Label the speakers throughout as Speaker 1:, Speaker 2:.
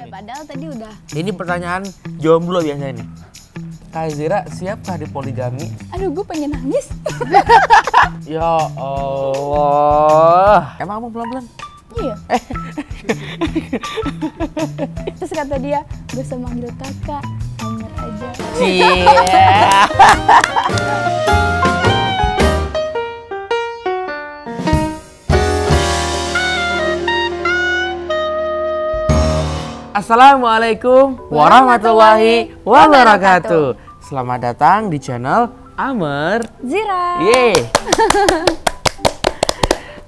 Speaker 1: Ya padahal tadi udah.
Speaker 2: Ini pertanyaan jomblo biasanya nih. Kak Zira, siapkah di poligami?
Speaker 1: Aduh, gue pengen nangis.
Speaker 2: Ya Allah. Emang kamu pelan-pelan?
Speaker 1: Iya. Terus kata dia, gak usah manggil kakak, Amar aja.
Speaker 2: Cie. Assalamualaikum warahmatullahi wabarakatuh. Selamat datang di channel Amar
Speaker 1: Zira.
Speaker 2: Yeay.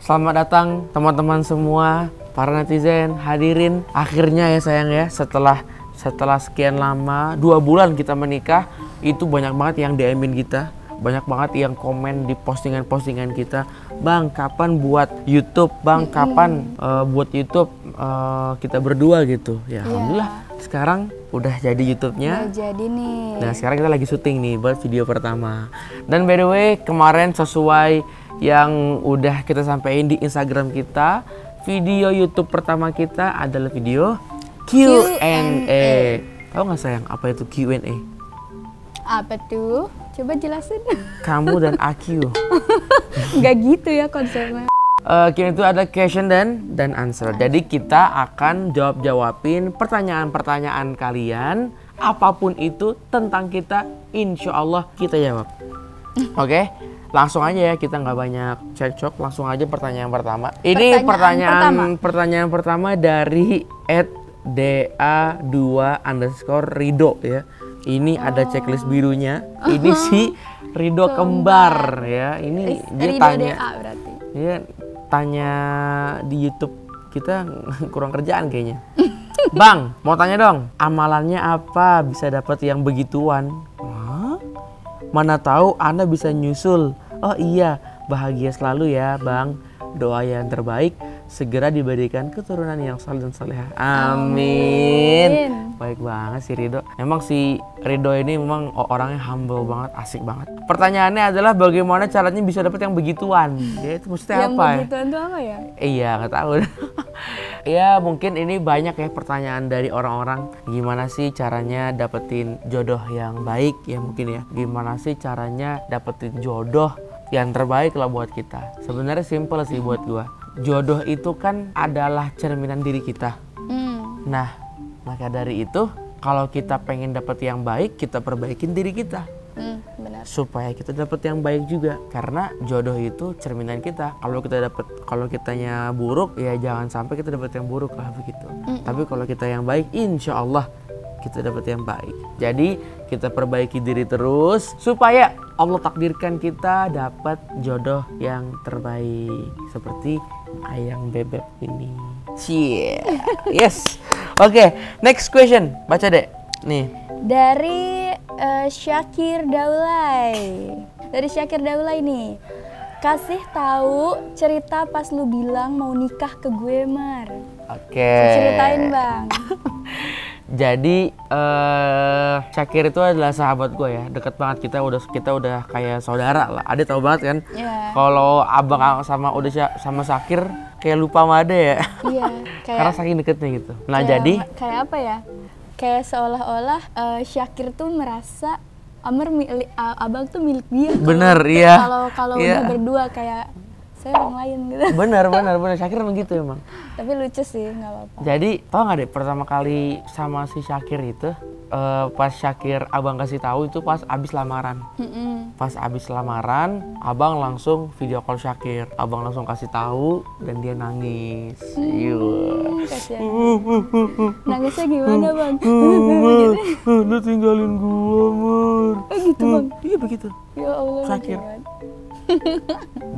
Speaker 2: Selamat datang teman-teman semua, para netizen, hadirin. Akhirnya ya sayang ya, setelah sekian lama, 2 bulan kita menikah, itu banyak banget yang DM-in kita. Banyak banget yang komen di postingan-postingan kita. Bang, kapan buat YouTube? Bang, kapan buat YouTube kita berdua gitu. Ya alhamdulillah sekarang udah jadi YouTube-nya.
Speaker 1: Udah jadi nih.
Speaker 2: Nah sekarang kita lagi syuting nih buat video pertama. Dan by the way, kemarin sesuai yang udah kita sampaikan di Instagram kita, video YouTube pertama kita adalah video Q&A. Tahu nggak sayang apa itu Q&A?
Speaker 1: Apa tuh? Coba jelasin.
Speaker 2: Kamu dan aku.
Speaker 1: Nggak gitu ya konsepnya.
Speaker 2: Q&A itu ada question dan answer. Jadi kita akan jawabin pertanyaan-pertanyaan kalian, apapun itu tentang kita, insya Allah kita jawab. Oke? Langsung aja ya, kita nggak banyak cekcok, langsung aja pertanyaan pertama. Ini pertanyaan pertama dari @da2_rido ya. Ini ada checklist birunya. Ini si Rido kembar ya. Ini dia
Speaker 1: Rido
Speaker 2: tanya.
Speaker 1: DA berarti.
Speaker 2: Dia tanya di YouTube kita kurang kerjaan kayaknya. Bang, mau tanya dong, amalannya apa bisa dapat yang begituan? Hah? Mana tahu Anda bisa nyusul. Oh iya, bahagia selalu ya Bang. Doa yang terbaik, segera diberikan keturunan yang saleh dan salehah. Amin. Baik banget si Rido. Emang si Rido ini memang orangnya humble banget, asik banget. Pertanyaannya adalah bagaimana caranya bisa dapat yang begituan? Ya itu maksudnya
Speaker 1: yang
Speaker 2: apa?
Speaker 1: Yang begituan tuh apa ya?
Speaker 2: Iya, nggak tahu. Ya mungkin ini banyak ya pertanyaan dari orang-orang. Gimana sih caranya dapetin jodoh yang baik ya mungkin ya. Gimana sih caranya dapetin jodoh yang terbaik lah buat kita. Sebenarnya simple sih buat gua. Jodoh itu kan adalah cerminan diri kita. Nah, maka dari itu kalau kita pengen dapet yang baik, kita perbaikin diri kita.
Speaker 1: Benar.
Speaker 2: Supaya kita dapat yang baik juga, karena jodoh itu cerminan kita. Kalau kitanya buruk ya jangan sampai kita dapat yang buruk lah begitu. Tapi kalau kita yang baik, insya Allah kita dapat yang baik. Jadi kita perbaiki diri terus supaya Allah takdirkan kita dapat jodoh yang terbaik seperti ayang bebek ini. Cie. Yes. Oke, next question. Baca deh. Nih.
Speaker 1: Dari Syakir Daulay. Dari Syakir Daulay nih. Kasih tahu cerita pas lu bilang mau nikah ke gue, Mar.
Speaker 2: Oke.
Speaker 1: Ceritain, Bang.
Speaker 2: Jadi Syakir itu adalah sahabat gue ya, deket banget, kita udah kayak saudara lah. Ade tahu banget kan? Kalau abang sama Syakir kayak lupa sama Ade ya. Iya. Karena saking deketnya gitu. Nah jadi
Speaker 1: kayak apa ya? Kayak seolah-olah Syakir tuh merasa Amar abang tuh milik dia.
Speaker 2: Bener, iya.
Speaker 1: Kalau udah berdua kayak saya orang lain gitu. Bener.
Speaker 2: Syakir emang gitu emang.
Speaker 1: Tapi lucu sih, nggak apa-apa.
Speaker 2: Jadi tau nggak deh pertama kali sama si Syakir itu pas Syakir abang kasih tahu itu pas abis lamaran. Pas abis lamaran abang langsung video call Syakir. Abang langsung kasih tahu dan dia nangis.
Speaker 1: Kasian. Nangisnya gimana Bang?
Speaker 2: Lu tinggalin gua Mar.
Speaker 1: Gitu Bang?
Speaker 2: Iya begitu.
Speaker 1: Ya Allah.
Speaker 2: Syakir.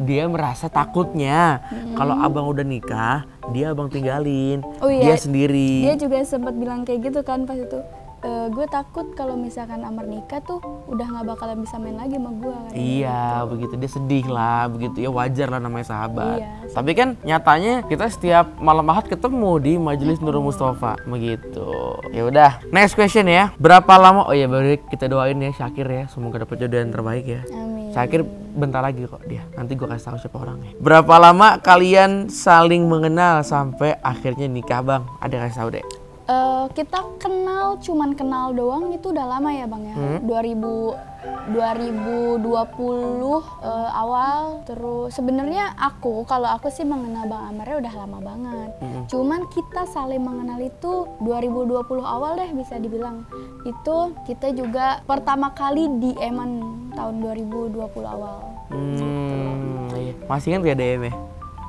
Speaker 2: Dia merasa takutnya kalau abang udah nikah, dia abang tinggalin, dia sendiri.
Speaker 1: Dia juga sempat bilang kayak gitu kan pas itu. Gue takut kalau misalkan Amar nikah tuh udah nggak bakalan bisa main lagi sama gue kan.
Speaker 2: Iya, begitu dia sedih lah, begitu ya wajar lah namanya sahabat.
Speaker 1: Iya,
Speaker 2: tapi kan nyatanya kita setiap malam Ahad ketemu di Majelis Nurul Mustafa, begitu. Ya udah, next question ya. Berapa lama? Oh ya, baru kita doain ya Syakir ya, semoga dapat jodoh yang terbaik ya.
Speaker 1: Amin.
Speaker 2: Syakir bentar lagi kok dia. Nanti gue kasih tahu siapa orangnya. Berapa lama kalian saling mengenal sampai akhirnya nikah Bang? Ada kasih tahu deh.
Speaker 1: Kita cuman kenal doang itu udah lama ya Bang ya. 2020 awal. Terus sebenarnya kalau aku sih mengenal Bang Amernya udah lama banget. Cuman kita saling mengenal itu 2020 awal deh bisa dibilang. Itu kita juga pertama kali DM-an tahun 2020 awal.
Speaker 2: Masih kan kayak DM ya?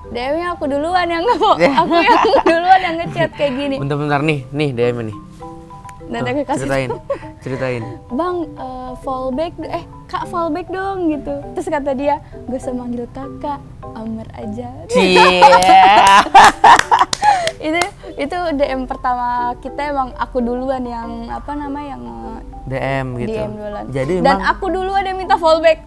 Speaker 1: DM-nya aku duluan yang aku yang duluan yang ngechat kayak gini.
Speaker 2: Bentar nih DM-nya nih.
Speaker 1: Nanti aku kasih
Speaker 2: ceritain.
Speaker 1: Bang, fallback, Kak fallback dong gitu. Terus kata dia, gak usah manggil kakak, Amer aja. Itu DM pertama kita, emang aku duluan yang yang
Speaker 2: DM gitu.
Speaker 1: DM duluan.
Speaker 2: Dan
Speaker 1: aku duluan yang minta fallback.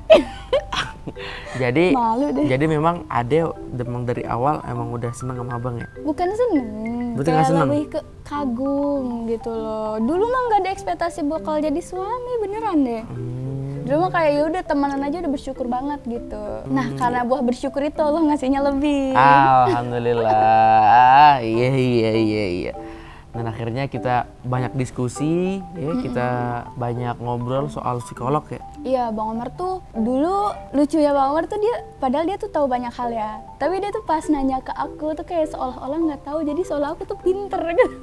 Speaker 2: Jadi
Speaker 1: malu deh.
Speaker 2: Jadi memang Ade memang dari awal emang udah seneng sama abang ya?
Speaker 1: Bukan seneng, kayak lebih ke kagum gitu loh. Dulu mah nggak ada ekspektasi bakal jadi suami beneran deh. Dulu mah kayak yaudah temenan aja udah bersyukur banget gitu. Nah karena buah bersyukur itu Allah ngasihnya lebih.
Speaker 2: Alhamdulillah. Iya. Dan akhirnya kita banyak diskusi, ya kita banyak ngobrol soal psikolog ya.
Speaker 1: Iya, Bang Omar tuh dulu lucunya Bang Omar tuh padahal dia tuh tahu banyak hal ya. Tapi dia tuh pas nanya ke aku tuh kayak seolah-olah nggak tahu, jadi seolah aku tuh pinter gitu.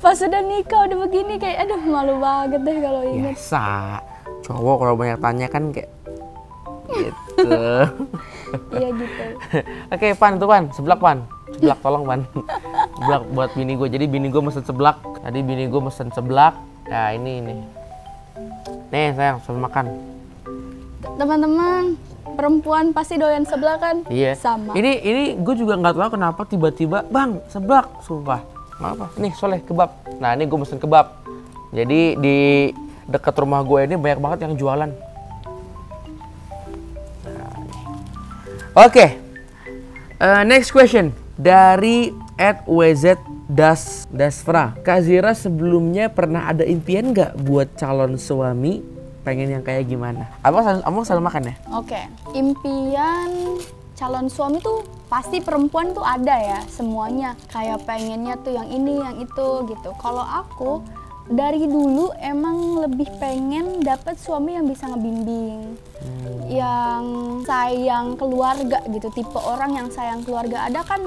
Speaker 1: Pas udah nikah udah begini kayak aduh malu banget deh kalau inget.
Speaker 2: Biasa, cowok kalau banyak tanya kan kayak gitu.
Speaker 1: Iya gitu.
Speaker 2: Oke, Pan, seblak tolong Pan. Seblak buat bini gue. Jadi bini gue mesen seblak. Tadi bini gue mesen seblak. Ya ini. Nih sayang, selamat makan.
Speaker 1: Teman-teman, perempuan pasti doyan seblak kan?
Speaker 2: Iya.
Speaker 1: Sama.
Speaker 2: Ini gue juga nggak tahu kenapa tiba-tiba bang seblak, sumpah. Nggak apa? Nih Soleh kebab. Nah ini gue mesen kebab. Jadi di dekat rumah gue ini banyak banget yang jualan. Oke. Next question dari @wz_dasfra. Kak Zira sebelumnya pernah ada impian nggak buat calon suami? Pengen yang kayak gimana? Abang selalu makan ya?
Speaker 1: Oke. Impian calon suami tuh pasti perempuan tuh ada ya semuanya. Kayak pengennya tuh yang ini, yang itu gitu. Kalau aku dari dulu emang lebih pengen dapet suami yang bisa ngebimbing, yang sayang keluarga gitu, tipe orang yang sayang keluarga. Ada kan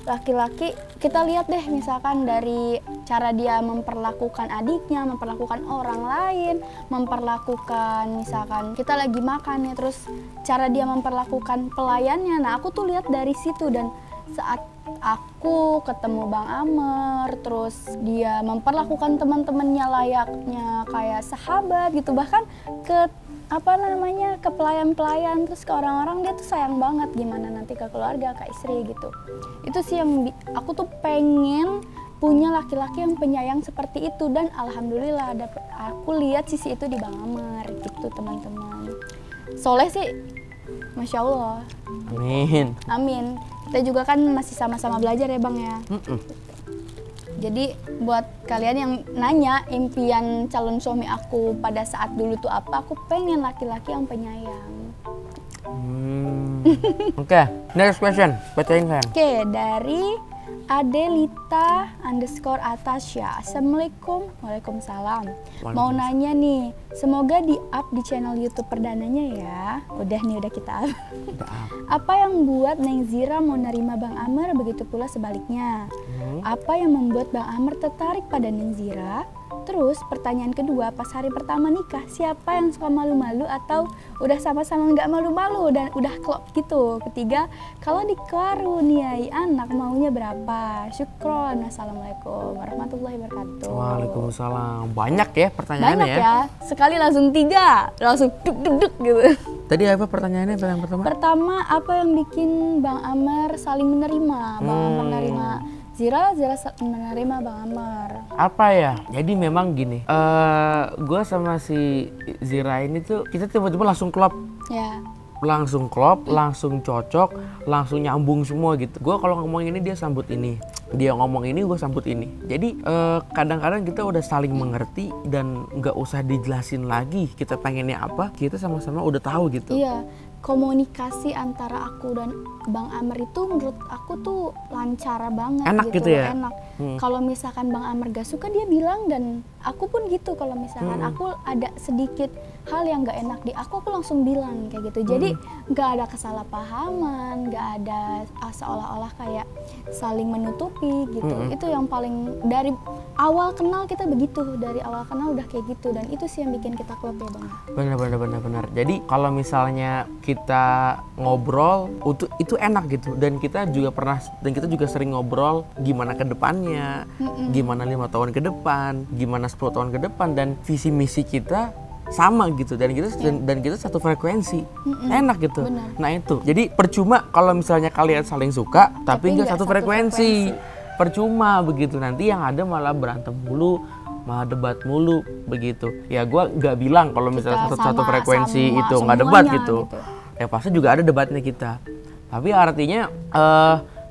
Speaker 1: laki-laki, kita lihat deh misalkan dari cara dia memperlakukan adiknya, memperlakukan orang lain, memperlakukan misalkan kita lagi makan ya, terus cara dia memperlakukan pelayannya. Nah aku tuh lihat dari situ, dan saat aku ketemu Bang Amer, terus dia memperlakukan teman-temannya layaknya kayak sahabat gitu, bahkan ke ke pelayan-pelayan, terus ke orang-orang dia tuh sayang banget, gimana nanti ke keluarga, ke istri gitu. Itu sih yang aku tuh pengen punya laki-laki yang penyayang seperti itu, dan alhamdulillah aku lihat sisi itu di Bang Amer gitu teman-teman. Soleh sih Masya Allah. Amin. Kita juga kan masih sama-sama belajar ya Bang ya. Jadi buat kalian yang nanya impian calon suami aku pada saat dulu tuh apa, aku pengen laki-laki yang penyayang.
Speaker 2: Oke, next question. Bacain kan.
Speaker 1: Oke, dari Adelita_Atasya. Assalamualaikum. Waalaikumsalam. Mau nanya nih, semoga di up di channel YouTube perdananya ya. Udah kita up. Apa yang buat Neng Zira mau nerima Bang Amer, begitu pula sebaliknya? Apa yang membuat Bang Amer tertarik pada Neng Zira? Terus pertanyaan kedua, pas hari pertama nikah, siapa yang suka malu-malu atau udah sama-sama nggak malu-malu dan udah klop gitu? Ketiga, kalau dikaruniai anak maunya berapa? Syukron. Assalamualaikum warahmatullahi wabarakatuh.
Speaker 2: Waalaikumsalam. Banyak ya pertanyaannya.
Speaker 1: Banyak ya. Sekali langsung 3, langsung duk gitu.
Speaker 2: Tadi apa pertanyaannya yang pertama?
Speaker 1: Pertama, apa yang bikin Bang Amer saling menerima? Bang Amer menerima Zira menerima Bang Amer.
Speaker 2: Apa ya? Jadi memang gini, gue sama si Zira ini tuh kita tiba-tiba langsung klop.
Speaker 1: Ya.
Speaker 2: Langsung klop, langsung cocok, langsung nyambung semua gitu. Gue kalau ngomong ini dia sambut ini, dia ngomong ini gue sambut ini. Jadi kadang-kadang kita udah saling mengerti dan nggak usah dijelasin lagi kita pengennya apa, kita sama-sama udah tahu gitu.
Speaker 1: Iya. komunikasi antara aku dan Bang Amer itu menurut aku tuh lancar banget.
Speaker 2: Enak gitu ya?
Speaker 1: Enak. Kalau misalkan Bang Amer gak suka dia bilang, dan aku pun gitu. Kalau misalkan aku ada sedikit hal yang gak enak di aku langsung bilang kayak gitu. Jadi gak ada kesalahpahaman, gak ada seolah-olah kayak saling menutupi gitu. Itu yang paling dari awal kenal kita begitu, dari awal kenal udah kayak gitu, dan itu sih yang bikin kita klop ya Bang.
Speaker 2: Benar. Jadi kalau misalnya kita ngobrol itu enak gitu, dan kita juga sering ngobrol gimana ke depannya, gimana 5 tahun ke depan, gimana 10 tahun ke depan, dan visi misi kita sama gitu, dan kita satu frekuensi. Enak gitu.
Speaker 1: Benar.
Speaker 2: Nah itu. Jadi percuma kalau misalnya kalian saling suka tapi nggak satu frekuensi. Percuma begitu, nanti yang ada malah berantem mulu, malah debat mulu begitu. Ya gue nggak bilang kalau misalnya satu frekuensi itu nggak debat gitu. Ya pasti juga ada debatnya kita. Tapi artinya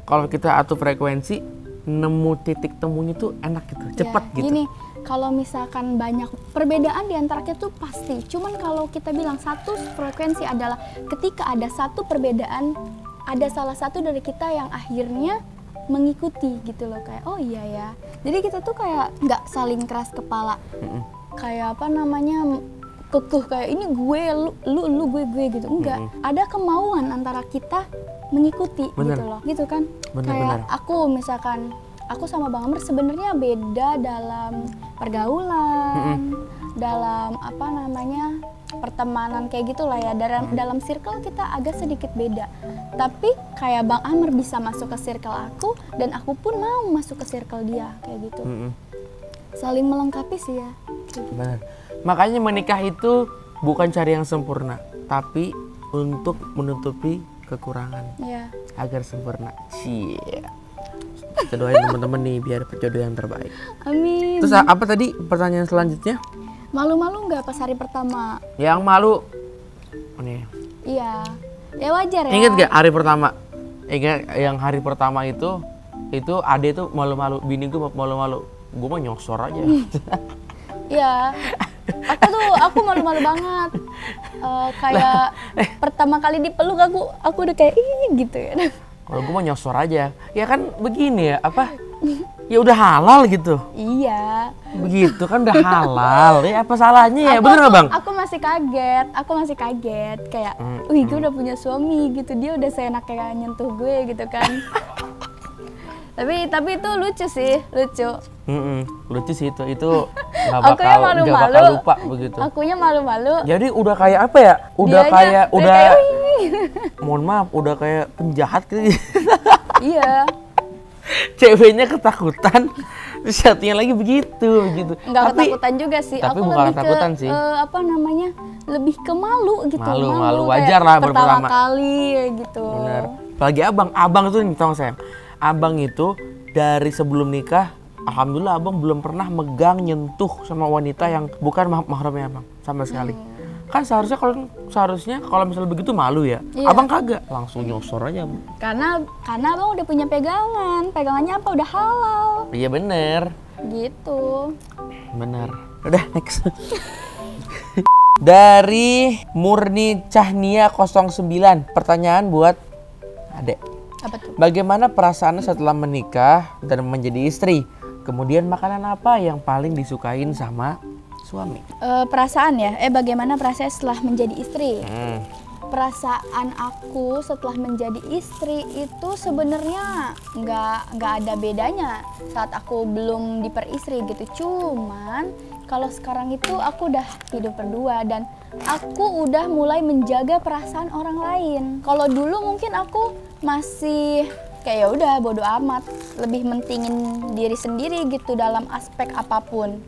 Speaker 2: kalau kita satu frekuensi, nemu titik temunya tuh enak gitu, cepat gitu.
Speaker 1: Gini, kalau misalkan banyak perbedaan di antara kita tuh pasti. Cuman kalau kita bilang satu frekuensi adalah ketika ada satu perbedaan, ada salah satu dari kita yang akhirnya mengikuti gitu loh, kayak oh iya ya. Jadi kita tuh kayak nggak saling keras kepala, kayak apa namanya, kekeh kayak ini gue lu gue gitu. Enggak, ada kemauan antara kita mengikuti. Bener. Gitu loh, gitu kan. Kayak aku misalkan aku sama Bang Amer sebenarnya beda dalam pergaulan, dalam apa namanya, pertemanan kayak gitulah ya. Dalam circle kita agak sedikit beda. Tapi kayak Bang Amer bisa masuk ke circle aku, dan aku pun mau masuk ke circle dia kayak gitu. Saling melengkapi sih ya.
Speaker 2: Benar. Makanya menikah itu bukan cari yang sempurna, tapi untuk menutupi kekurangan.
Speaker 1: Iya.
Speaker 2: Agar sempurna. Cie. Kita doain teman-teman nih biar jodoh yang terbaik.
Speaker 1: Amin.
Speaker 2: Terus apa tadi pertanyaan selanjutnya?
Speaker 1: Malu-malu nggak pas hari pertama?
Speaker 2: Yang malu, nih.
Speaker 1: Iya, ya wajar ya.
Speaker 2: Ingat gak hari pertama? Ingat yang hari pertama itu Ade tuh malu-malu, bini gue malu-malu, gue mah nyosor aja.
Speaker 1: Iya, aku malu-malu banget. Kayak pertama kali dipeluk aku udah kayak gitu ya.
Speaker 2: Kalau gue mah nyosor aja, ya kan begini ya, apa? Ya udah halal gitu.
Speaker 1: Iya.
Speaker 2: Begitu kan udah halal, ya apa salahnya ya, bener gak Bang?
Speaker 1: Aku masih kaget, kayak, wih gue udah punya suami gitu, dia udah seenak kayak nyentuh gue gitu kan. tapi itu lucu sih, lucu.
Speaker 2: Lucu sih itu nggak bakal lupa begitu.
Speaker 1: Akunya malu-malu.
Speaker 2: Jadi udah kayak apa ya? Mohon maaf, udah kayak penjahat gitu.
Speaker 1: Iya.
Speaker 2: Ceweknya ketakutan, terus satunya lagi begitu.
Speaker 1: Nggak ketakutan juga sih.
Speaker 2: Tapi
Speaker 1: aku
Speaker 2: bukan
Speaker 1: lebih
Speaker 2: ketakutan
Speaker 1: ke,
Speaker 2: sih.
Speaker 1: lebih ke malu gitu.
Speaker 2: Malu wajar lah
Speaker 1: pertama kali gitu.
Speaker 2: Bener. Apalagi abang tuh nih, tolong sayang. Abang itu dari sebelum nikah, alhamdulillah abang belum pernah megang nyentuh sama wanita yang bukan mahramnya abang sama sekali. Kan seharusnya kalau misalnya begitu malu ya. Iya. Abang kagak, langsung nyosor aja.
Speaker 1: Karena abang udah punya pegangannya apa udah halal.
Speaker 2: Iya bener.
Speaker 1: Gitu.
Speaker 2: Bener. Udah next. Dari Murni Cahnia 09, pertanyaan buat Adek.
Speaker 1: Apa tuh?
Speaker 2: Bagaimana perasaannya setelah menikah dan menjadi istri? Kemudian makanan apa yang paling disukain sama suami?
Speaker 1: Perasaan ya? Bagaimana perasaan setelah menjadi istri? Perasaan aku setelah menjadi istri itu sebenarnya nggak ada bedanya saat aku belum diperistri gitu. Cuman kalau sekarang itu aku udah hidup berdua dan aku udah mulai menjaga perasaan orang lain. Kalau dulu mungkin aku masih kayak ya udah bodo amat, lebih mentingin diri sendiri gitu dalam aspek apapun.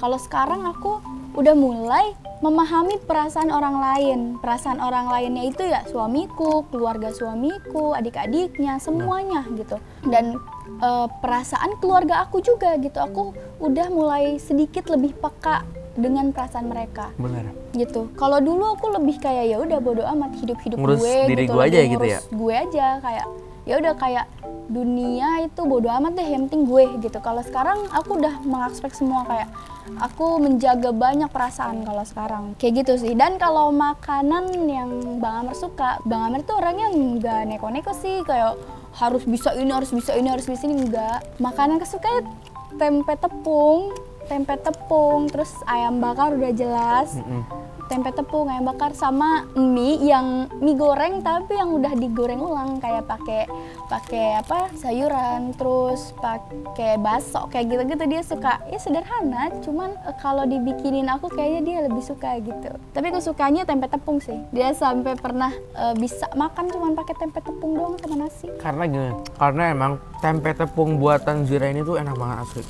Speaker 1: Kalau sekarang aku udah mulai memahami perasaan orang lain. Perasaan orang lainnya itu ya suamiku, keluarga suamiku, adik-adiknya, semuanya gitu. Dan perasaan keluarga aku juga gitu. Aku udah mulai sedikit lebih peka dengan perasaan mereka.
Speaker 2: Benar.
Speaker 1: Gitu. Kalau dulu aku lebih kayak ya udah bodo amat, hidup
Speaker 2: ngurus
Speaker 1: gue
Speaker 2: diri
Speaker 1: gitu.
Speaker 2: Gue aja gitu ya.
Speaker 1: Gue aja kayak ya udah kayak dunia itu bodo amat deh, yang penting gue gitu. Kalau sekarang aku udah mengekspek semua, kayak aku menjaga banyak perasaan kalau sekarang kayak gitu sih. Dan kalau makanan yang Bang Amer suka, Bang Amer tuh orangnya nggak neko-neko sih, kayak harus bisa ini, harus bisa ini, harus bisa ini, enggak. Makanan kesukaan tempe tepung, terus ayam bakar udah jelas. Tempe tepung, ayam bakar, sama mie goreng tapi yang udah digoreng ulang, kayak pakai apa sayuran, terus pakai bakso kayak gitu-gitu. Dia suka, ya sederhana, cuman kalau dibikinin aku kayaknya dia lebih suka gitu. Tapi aku sukanya tempe tepung sih. Dia sampai pernah bisa makan cuman pakai tempe tepung doang sama nasi.
Speaker 2: Karena gini, karena emang tempe tepung buatan Zira ini tuh enak banget asli.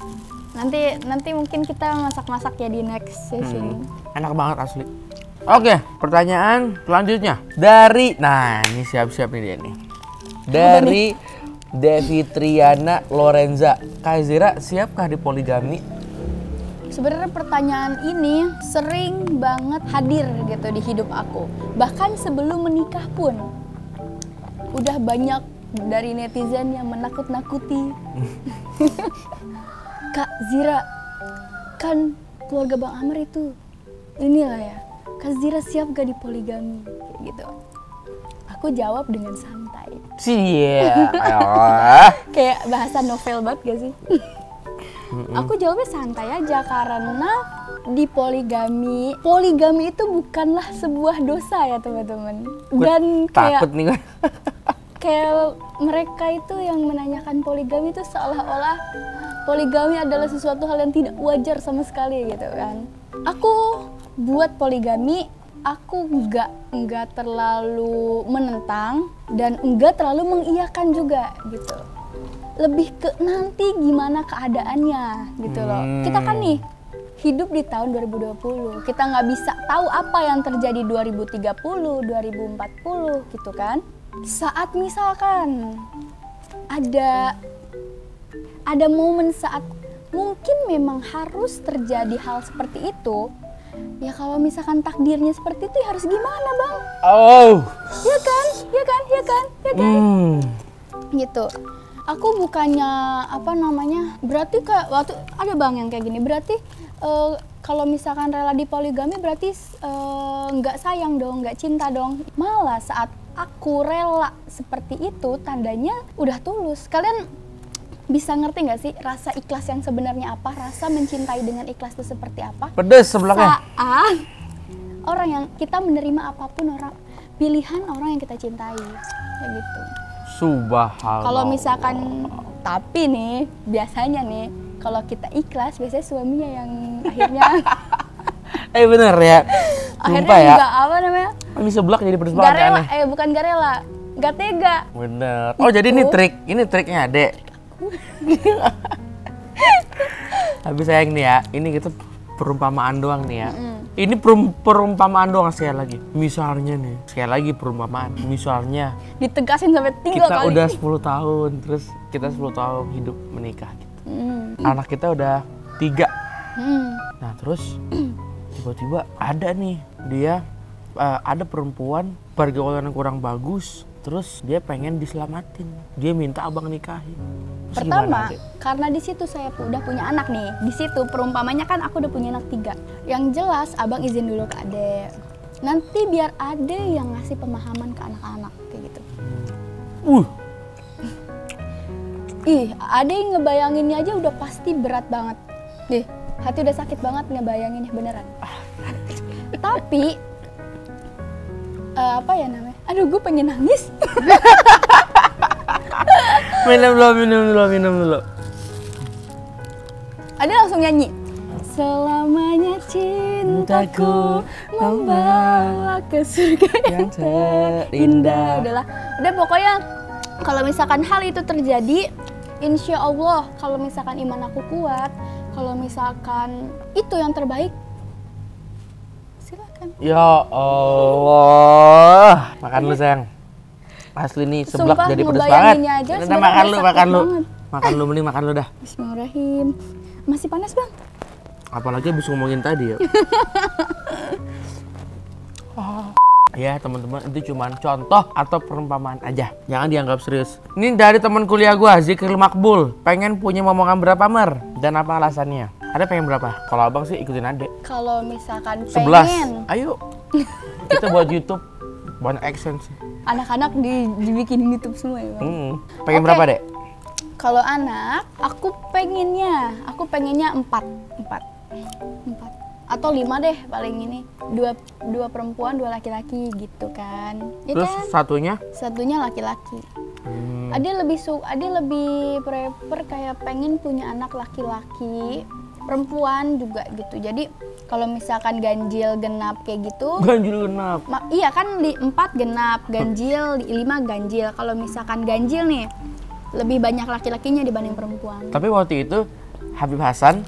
Speaker 1: Nanti mungkin kita masak-masak ya di next session.
Speaker 2: Enak banget asli. Oke, pertanyaan selanjutnya nah ini siap-siap nih dia nih. Dari Devi Triana Lorenza, Kak Zira siapkah dipoligami?
Speaker 1: Sebenarnya pertanyaan ini sering banget hadir gitu di hidup aku. Bahkan sebelum menikah pun udah banyak dari netizen yang menakut-nakuti. Kak Zira, kan keluarga Bang Amer itu inilah ya, Kak Zira siap gak dipoligami? Kayak gitu. Aku jawab dengan santai. Kayak bahasa novel banget gak sih? Aku jawabnya santai aja karena poligami itu bukanlah sebuah dosa ya teman-teman. Dan kayak
Speaker 2: takut nih gue.
Speaker 1: Kayak mereka itu yang menanyakan poligami itu seolah-olah poligami adalah sesuatu hal yang tidak wajar sama sekali gitu kan. Aku buat poligami, aku nggak terlalu menentang dan nggak terlalu mengiyakan juga gitu. Lebih ke nanti gimana keadaannya gitu loh. Kita kan nih hidup di tahun 2020, kita nggak bisa tahu apa yang terjadi 2030, 2040 gitu kan. Saat misalkan ada momen saat mungkin memang harus terjadi hal seperti itu, ya kalau misalkan takdirnya seperti itu ya harus gimana Bang? Ya kan? Gitu. Aku bukannya berarti kayak waktu ada Bang yang kayak gini, berarti kalau misalkan rela dipoligami berarti nggak sayang dong, nggak cinta dong. Malah saat aku rela seperti itu, tandanya udah tulus. Kalian bisa ngerti nggak sih rasa ikhlas yang sebenarnya apa? Rasa mencintai dengan ikhlas itu seperti apa?
Speaker 2: Pedes sebelahnya.
Speaker 1: Saat orang yang kita menerima apapun pilihan orang yang kita cintai, kayak gitu.
Speaker 2: Subhanallah.
Speaker 1: Kalau misalkan, tapi nih biasanya nih kalau kita ikhlas, biasanya suaminya yang akhirnya
Speaker 2: bener ya.
Speaker 1: akhirnya
Speaker 2: ya.
Speaker 1: nggak apa namanya?
Speaker 2: Ini seblak jadi pedes banget
Speaker 1: Gak rela,
Speaker 2: aneh.
Speaker 1: bukan gak rela, gak tega.
Speaker 2: Bener. Oh jadi ini triknya Adek. Tapi sayang nih ya, ini kita perumpamaan doang nih ya. Ini perumpamaan doang sekali lagi. Misalnya nih, sekali lagi perumpamaan. Misalnya
Speaker 1: Ditegasin sampai 3
Speaker 2: kita
Speaker 1: kali.
Speaker 2: udah 10 tahun, terus kita 10 tahun hidup menikah gitu. Anak kita udah 3. Nah terus tiba-tiba ada nih dia ada perempuan pergaulan yang kurang bagus, terus dia pengen diselamatin, dia minta abang nikahin. Terus
Speaker 1: Pertama,
Speaker 2: gimana,
Speaker 1: karena di situ saya udah punya anak nih. Di situ perumpamanya kan aku udah punya anak 3. Yang jelas abang izin dulu ke adek. Nanti biar adek yang ngasih pemahaman ke anak-anak kayak gitu. Ih, adek ngebayanginnya aja udah pasti berat banget. Deh, hati udah sakit banget ngebayanginnya beneran. Tapi apa ya namanya? Aduh, gue pengen nangis.
Speaker 2: minum dulu.
Speaker 1: Ada langsung nyanyi. Selamanya cintaku membawa ke surga yang terindah. Udah pokoknya kalau misalkan hal itu terjadi, insya Allah kalau misalkan iman aku kuat, kalau misalkan itu yang terbaik, silakan.
Speaker 2: Ya Allah, makan lu sayang. Asli nih seblak
Speaker 1: Sumpah,
Speaker 2: jadi pedes
Speaker 1: ngebayanginnya
Speaker 2: banget.
Speaker 1: aja
Speaker 2: Udah,
Speaker 1: sebenarnya
Speaker 2: makan lu.
Speaker 1: sakit
Speaker 2: Makan lu dah.
Speaker 1: Bismillahirrahmanirrahim. Masih panas Bang?
Speaker 2: Apalagi abis ngomongin tadi ya. Ya teman-teman, itu cuma contoh atau perumpamaan aja, jangan dianggap serius. Ini dari teman kuliah gua, Zikril Makbul. Pengen punya momongan berapa mer? Dan apa alasannya? Ada pengen berapa? Kalau abang sih ikutin adek.
Speaker 1: Kalau misalkan
Speaker 2: 11.
Speaker 1: pengen
Speaker 2: Ayo. Kita buat YouTube banyak AdSense.
Speaker 1: anak-anak dibikin YouTube semua ya Bang?
Speaker 2: Pengen
Speaker 1: Oke.
Speaker 2: berapa dek?
Speaker 1: Kalau anak, aku pengennya 4 atau 5 deh paling ini. Dua perempuan, 2 laki-laki gitu kan. Ya
Speaker 2: Terus
Speaker 1: kan?
Speaker 2: satunya
Speaker 1: laki-laki. Ada lebih prefer kayak pengen punya anak laki-laki, perempuan juga gitu. Jadi kalau misalkan ganjil genap kayak gitu,
Speaker 2: ganjil genap.
Speaker 1: Iya kan 4 genap, ganjil 5 ganjil. Kalau misalkan ganjil nih lebih banyak laki-lakinya dibanding perempuan.
Speaker 2: Tapi waktu itu Habib Hasan,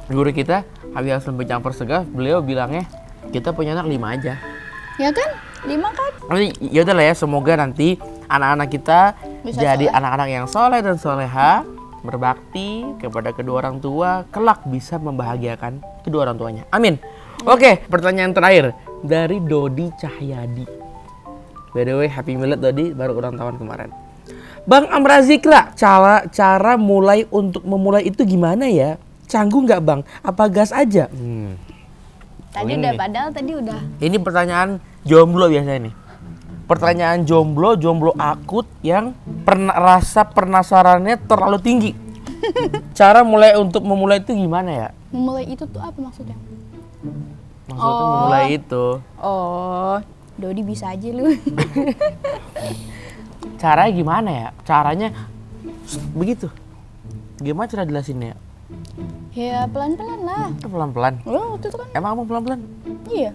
Speaker 2: guru kita, Habib Hasan Pencampur Segaf, beliau bilangnya kita punya anak 5 aja.
Speaker 1: Ya kan? 5 kan?
Speaker 2: Ya udahlah ya, semoga nanti anak-anak kita
Speaker 1: Bisa
Speaker 2: jadi
Speaker 1: soleh.
Speaker 2: anak-anak yang soleh dan soleha, berbakti kepada kedua orang tua, kelak bisa membahagiakan kedua orang tuanya. Amin. Oke, pertanyaan terakhir dari Dodi Cahyadi. By the way, happy milad Dodi, baru ulang tahun kemarin. Bang Amra Zikra, cara mulai untuk memulai itu gimana ya? Canggung nggak bang? Apa gas aja?
Speaker 1: Tadi
Speaker 2: ini
Speaker 1: udah,
Speaker 2: nih.
Speaker 1: padahal tadi udah.
Speaker 2: Ini pertanyaan jomblo biasanya nih. Pertanyaan jomblo akut yang rasa penasarannya terlalu tinggi. Cara mulai untuk memulai itu gimana ya?
Speaker 1: Memulai itu tuh apa maksudnya?
Speaker 2: Maksudnya memulai itu.
Speaker 1: Oh, Dodi bisa aja lu.
Speaker 2: Caranya gimana ya? Caranya begitu. Gimana cara jelasinnya?
Speaker 1: Ya pelan-pelan lah.
Speaker 2: Pelan-pelan.
Speaker 1: Oh, waktu itu kan?
Speaker 2: Emang kamu pelan-pelan?
Speaker 1: Iya.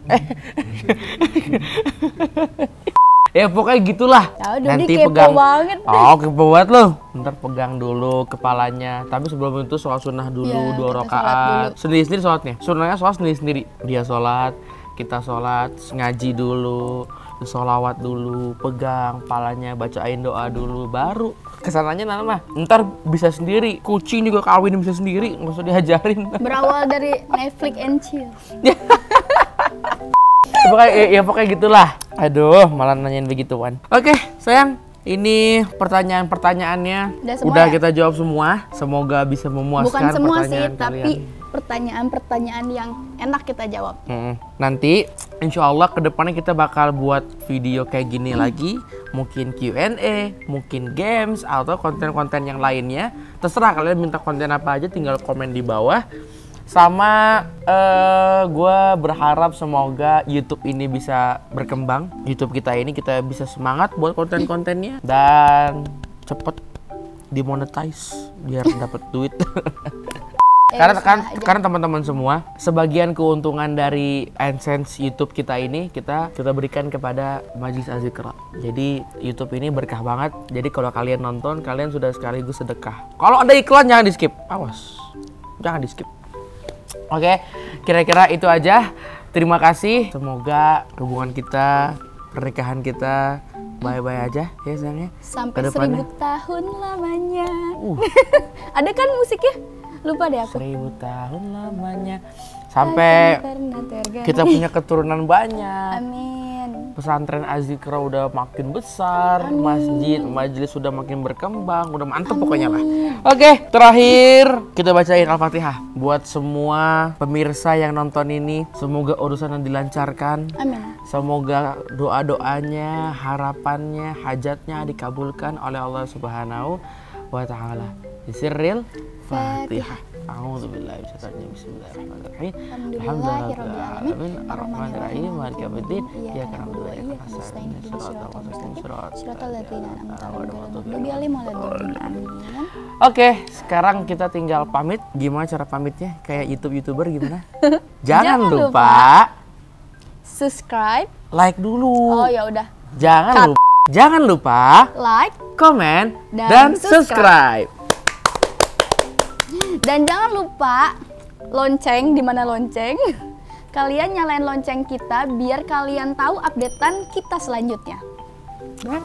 Speaker 2: Ya pokoknya gitulah.
Speaker 1: Tahu Dodi kepo banget.
Speaker 2: Oh kepo banget loh. Ntar pegang dulu kepalanya. Tapi sebelum itu sholat sunnah dulu,
Speaker 1: Ya,
Speaker 2: 2
Speaker 1: kita
Speaker 2: rakaat. Sendiri-sendiri sholatnya. Sunnahnya sholat sendiri-sendiri. Dia sholat, kita sholat, ngaji dulu, sholawat dulu, pegang kepalanya, bacain doa dulu, baru kesananya nama. Ntar bisa sendiri. Kucing juga kawin bisa sendiri, nggak usah diajarin.
Speaker 1: Berawal dari Netflix and chill.
Speaker 2: Pokoknya gitulah. Aduh, malah nanyain begituan. Oke, sayang. Ini pertanyaan-pertanyaannya
Speaker 1: Udah semua
Speaker 2: udah
Speaker 1: ya?
Speaker 2: kita jawab semua. Semoga bisa memuaskan
Speaker 1: Bukan semua sih,
Speaker 2: pertanyaan
Speaker 1: tapi
Speaker 2: kalian.
Speaker 1: pertanyaan-pertanyaan yang enak kita jawab.
Speaker 2: Nanti insya Allah kedepannya kita bakal buat video kayak gini lagi. Mungkin Q&A, mungkin games, atau konten-konten yang lainnya. Terserah kalian minta konten apa aja, tinggal komen di bawah. Sama gue berharap semoga YouTube ini bisa berkembang. YouTube kita ini kita bisa semangat buat konten-kontennya. Dan cepet dimonetize biar dapat duit. Karena teman-teman semua, sebagian keuntungan dari AdSense YouTube kita ini kita berikan kepada Majelis Az-Zikra. Jadi YouTube ini berkah banget. Jadi kalau kalian nonton, kalian sudah sekaligus sedekah. Kalau ada iklan jangan di skip, awas, jangan di skip. Oke, kira-kira itu aja. Terima kasih. Semoga hubungan kita, pernikahan kita bye-bye aja ya sayangnya.
Speaker 1: Sampai
Speaker 2: Kedepannya.
Speaker 1: 1000 tahun lamanya. Ada kan musiknya? Lupa deh aku.
Speaker 2: 1000 tahun lamanya. Sampai kita punya keturunan banyak.
Speaker 1: Amin.
Speaker 2: Pesantren Az-Zikra udah makin besar, masjid, majelis sudah makin berkembang, udah mantep pokoknya lah. Oke, terakhir kita bacain Al-Fatihah buat semua pemirsa yang nonton ini. Semoga urusan yang dilancarkan.
Speaker 1: Amin.
Speaker 2: Semoga doa-doanya, harapannya, hajatnya dikabulkan oleh Allah Subhanahu wa taala. Bismillahirrahmanirrahim. Fatihah. A'udzubillahi minasyaitonir rajim. Bismillahirrahmanirrahim. Alhamdulillahirabbil arrahmanirrahim maliki yaumiddin. Iyyaka na'budu wa iyyaka nasta'in. Shiratal ladzina an'amta 'alaihim. Amin. Oke, sekarang kita tinggal pamit. Gimana cara pamitnya? Kayak YouTuber gimana? Jangan lupa
Speaker 1: subscribe,
Speaker 2: like dulu.
Speaker 1: Oh ya udah.
Speaker 2: Jangan lupa
Speaker 1: Like,
Speaker 2: komen
Speaker 1: dan
Speaker 2: dan subscribe.
Speaker 1: dan jangan lupa lonceng, di mana lonceng? Kalian nyalain lonceng kita biar kalian tahu updatean kita selanjutnya.
Speaker 2: Bye.